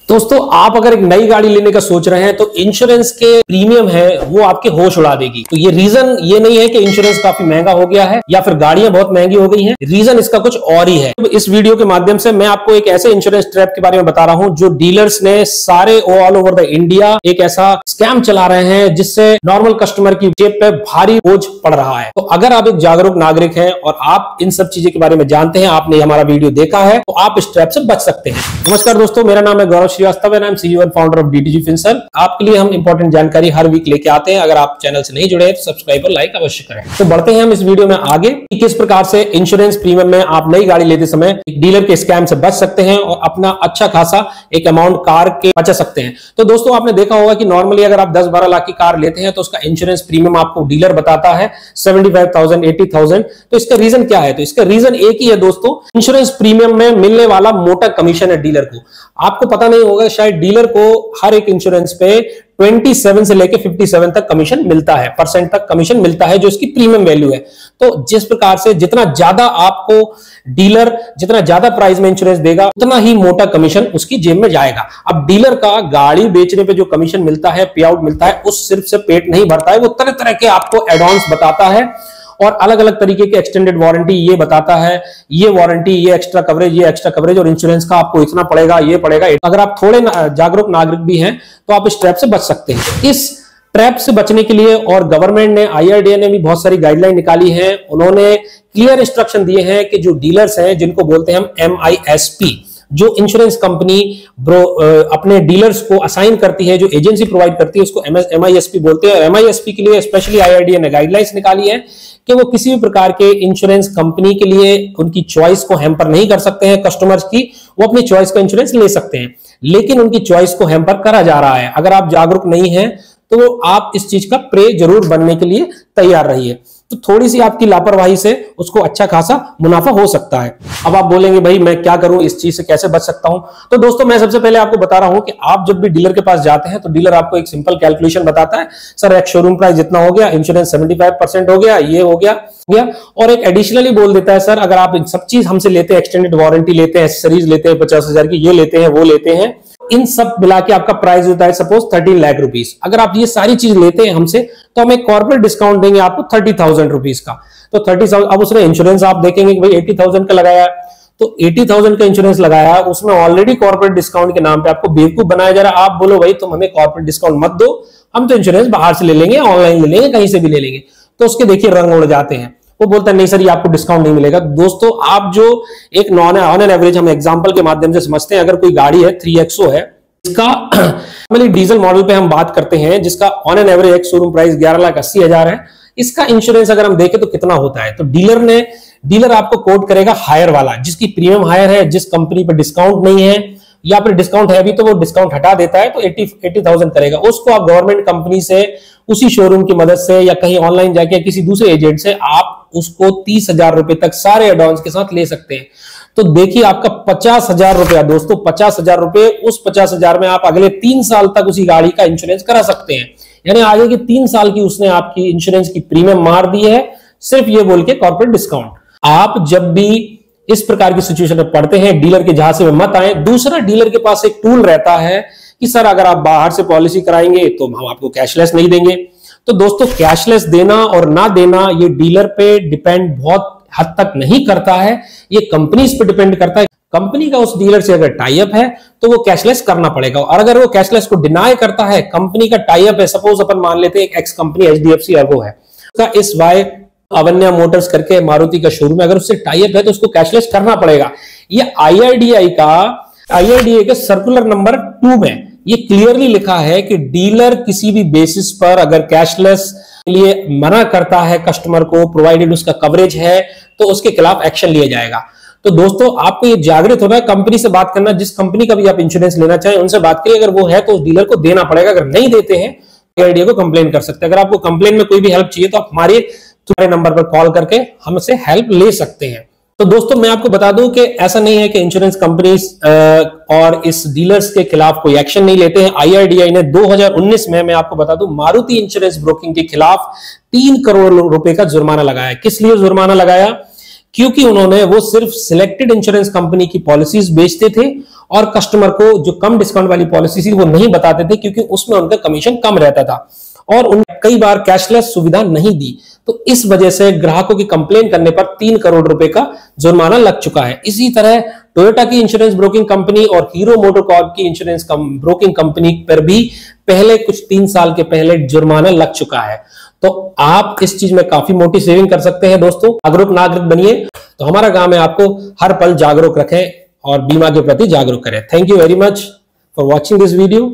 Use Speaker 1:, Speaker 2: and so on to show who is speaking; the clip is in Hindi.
Speaker 1: दोस्तों आप अगर एक नई गाड़ी लेने का सोच रहे हैं तो इंश्योरेंस के प्रीमियम है वो आपके होश उड़ा देगी। तो ये रीजन ये नहीं है कि इंश्योरेंस काफी महंगा हो गया है या फिर गाड़ियां बहुत महंगी हो गई हैं, रीजन इसका कुछ और ही है। इस वीडियो के माध्यम से मैं आपको एक ऐसे इंश्योरेंस ट्रैप के बारे में बता रहा हूं जो डीलर्स ने सारे ऑल ओवर द इंडिया एक ऐसा स्कैम चला रहे हैं जिससे नॉर्मल कस्टमर की जेब पे भारी बोझ पड़ रहा है। तो अगर आप एक जागरूक नागरिक हैं और आप इन सब चीजों के बारे में जानते हैं, आपने हमारा वीडियो देखा है, तो आप इस ट्रैप से बच सकते हैं। नमस्कार दोस्तों, मेरा नाम है Gaurav Shrivastava and I am CEO and founder of DTG Finserv. आपके लिए हम इंपॉर्टेंट जानकारी हर वीक लेके आते हैं। अगर आप चैनल से नहीं जुड़े हैं तो सब्सक्राइब और लाइक अवश्य करें। तो बढ़ते हैं हम इस वीडियो में आगे कि किस प्रकार से इंश्योरेंस प्रीमियम में आप नई गाड़ी लेते समय एक डीलर के स्कैम से बच सकते हैं और अपना अच्छा खासा एक अमाउंट कार के बचा सकते हैं। तो दोस्तों आपने देखा होगा कि नॉर्मली अगर आप 10-12 लाख की कार लेते हैं तो उसका इंश्योरेंस प्रीमियम आपको डीलर बताता है 75,000 80,000। तो इसका रीजन क्या है? तो इसका रीजन एक ही है दोस्तों, इंश्योरेंस प्रीमियम में मिलने वाला मोटा कमीशन है डीलर को। आपको पता नहीं होगा, शायद डीलर को हर एक इंश्योरेंस पे 27 से लेके 57 तक कमीशन मिलता है, परसेंट तक कमीशन मिलता है जो इसकी प्रीमियम वैल्यू है। तो जिस प्रकार से जितना ज्यादा आपको डीलर जितना ज्यादा प्राइस में इंश्योरेंस देगा उतना ही मोटा कमीशन उसकी जेब में जाएगा। अब डीलर का गाड़ी बेचने पे जो कमीशन मिलता है, पे आउट मिलता है, उस सिर्फ से पेट नहीं भरता है, वो तरह तरह के आपको एडवांस बताता है और अलग अलग तरीके के एक्सटेंडेड वारंटी ये बताता है, ये वारंटी, ये एक्स्ट्रा कवरेज और इंश्योरेंस का आपको इतना पड़ेगा, ये पड़ेगा। अगर आप थोड़े जागरूक नागरिक भी हैं तो आप इस ट्रैप से बच सकते हैं। इस ट्रैप से बचने के लिए और गवर्नमेंट ने, IRDA ने भी बहुत सारी गाइडलाइन निकाली है। उन्होंने क्लियर इंस्ट्रक्शन दिए हैं कि जो डीलर्स हैं जिनको बोलते हैं हम MISP, जो इंश्योरेंस कंपनी अपने डीलर्स को असाइन करती है, जो एजेंसी प्रोवाइड करती है, उसको MISP बोलते हैं। MISP के लिए स्पेशली IRDA ने गाइडलाइंस निकाली है कि वो किसी भी प्रकार के इंश्योरेंस कंपनी के लिए उनकी चॉइस को हैम्पर नहीं कर सकते हैं कस्टमर्स की। वो अपनी चॉइस का इंश्योरेंस ले सकते हैं, लेकिन उनकी चॉइस को हैम्पर करा जा रहा है। अगर आप जागरूक नहीं हैं तो आप इस चीज का प्रे जरूर बनने के लिए तैयार रहिए। तो थोड़ी सी आपकी लापरवाही से उसको अच्छा खासा मुनाफा हो सकता है। अब आप बोलेंगे भाई मैं क्या करूं, इस चीज से कैसे बच सकता हूं? तो दोस्तों मैं सबसे पहले आपको बता रहा हूं कि आप जब भी डीलर के पास जाते हैं तो डीलर आपको एक सिंपल कैलकुलेशन बताता है, सर एक शोरूम प्राइस जितना हो गया, इंश्योरेंस 75% हो गया, ये हो गया और एक एडिशनली बोल देता है, सर अगर आप इन सब चीज हमसे लेते हैं, एक्सटेंडेड वारंटी लेते हैं, एक्सेसरीज लेते हैं 50,000 की, ये लेते हैं, वो लेते हैं, इन सब मिला के आपका प्राइस होता है सपोज 13 लाख रुपीस। अगर आप ये सारी चीज लेते हैं हमसे तो हम एक कॉर्पोरेट डिस्काउंट देंगे आपको 30,000 रुपीस का। तो 30,000, अब उसने इंश्योरेंस आप देखेंगे कि भाई 80,000 का लगाया, तो 80,000 का इंश्योरेंस लगाया, उसमें ऑलरेडी कॉर्पोरेट डिस्काउंट के नाम पे आपको बेवकूफ बनाया जा रहा है। आप बोलो भाई तुम हमें कॉर्पोरेट डिस्काउंट मत दो, हम तो इंश्योरेंस बाहर से ले लेंगे, ऑनलाइन ले लेंगे, कहीं से भी ले लेंगे। तो उसके देखिए रंग उड़ जाते हैं। वो बोलता है नहीं सर ये आपको डिस्काउंट नहीं मिलेगा। दोस्तों आप जो एक ऑन एन एवरेज हम एग्जांपल के माध्यम से समझते हैं, अगर कोई गाड़ी है 3XO है, इसका डीजल मॉडल पे हम बात करते हैं जिसका ऑन एन एवरेज एक शोरूम प्राइस 11,80,000 है, इसका इंश्योरेंस अगर हम देखें तो कितना होता है? तो डीलर आपको कोट करेगा हायर वाला, जिसकी प्रीमियम हायर है, जिस कंपनी पर डिस्काउंट नहीं है या फिर डिस्काउंट है भी तो वो डिस्काउंट हटा देता है, तो 80,000 करेगा। उसको आप गवर्नमेंट कंपनी से उसी शोरूम की मदद से या कहीं ऑनलाइन जाके किसी दूसरे एजेंट से आप उसको 30,000 रुपए तक सारे एडवांस के साथ ले सकते हैं। तो देखिए आपका 50,000 रुपया, दोस्तों 50,000 रुपए, उस 50,000 में आप अगले 3 साल तक उसी गाड़ी का इंश्योरेंस करा सकते हैं। यानी आगे की 3 साल की उसने आपकी इंश्योरेंस की प्रीमियम मार दी है, सिर्फ ये बोल के कॉर्पोरेट डिस्काउंट। आप जब भी इस प्रकार की सिचुएशन में पड़ते हैं, डीलर के झांसे में मत आए। दूसरा, डीलर के पास एक टूल रहता है कि सर अगर आप बाहर से पॉलिसी कराएंगे तो हम आपको कैशलेस नहीं देंगे। तो दोस्तों कैशलेस देना और ना देना ये डीलर पे डिपेंड बहुत हद तक नहीं करता है, ये कंपनीज पे डिपेंड करता है। कंपनी का उस डीलर से अगर टाई अप है तो वो कैशलेस करना पड़ेगा, और अगर वो कैशलेस को डिनाई करता है, कंपनी का टाई अप है, सपोज अपन मान लेते हैं एक एक्स कंपनी HDFC अर्गो है, उसका SY अवन्या मोटर्स करके मारुति का शोरूम है, अगर उससे टाई अप है तो उसको कैशलेस करना पड़ेगा। ये IRDA के सर्कुलर नंबर 2 में ये क्लियरली लिखा है कि डीलर किसी भी बेसिस पर अगर कैशलेस के लिए मना करता है कस्टमर को, प्रोवाइडेड उसका कवरेज है, तो उसके खिलाफ एक्शन लिया जाएगा। तो दोस्तों आपको ये जागृत होना है, कंपनी से बात करना, जिस कंपनी का भी आप इंश्योरेंस लेना चाहें उनसे बात करिए, अगर वो है तो उस डीलर को देना पड़ेगा। अगर नहीं देते हैं IRDA को कंप्लेन कर सकते हैं। अगर आपको कंप्लेन में कोई भी हेल्प चाहिए तो आप हमारे नंबर पर कॉल करके हमसे हेल्प ले सकते हैं। तो दोस्तों मैं आपको बता दूं कि ऐसा नहीं है कि इंश्योरेंस कंपनीज और इस डीलर्स के खिलाफ कोई एक्शन नहीं लेते हैं। IRDA ने 2019 में, मैं आपको बता दूं, मारुति इंश्योरेंस ब्रोकिंग के खिलाफ 3 करोड़ रुपए का जुर्माना लगाया। किस लिए जुर्माना लगाया? क्योंकि उन्होंने वो सिर्फ सिलेक्टेड इंश्योरेंस कंपनी की पॉलिसीज बेचते थे और कस्टमर को जो कम डिस्काउंट वाली पॉलिसी थी वो नहीं बताते थे, क्योंकि उसमें उनका कमीशन कम रहता था और उन्हें कई बार कैशलेस सुविधा नहीं दी। तो इस वजह से ग्राहकों की कंप्लेन करने पर 3 करोड़ रुपए का जुर्माना लग चुका है। इसी तरह टोयोटा की इंश्योरेंस ब्रोकिंग कंपनी और हीरो मोटोकॉर्प की इंश्योरेंस ब्रोकिंग कंपनी पर भी पहले कुछ 3 साल के पहले जुर्माना लग चुका है। तो आप इस चीज में काफी मोटी सेविंग कर सकते हैं। दोस्तों, जागरूक नागरिक बनिए। तो हमारा काम है आपको हर पल जागरूक रखें और बीमा के प्रति जागरूक करें। Thank you very much for watching this video.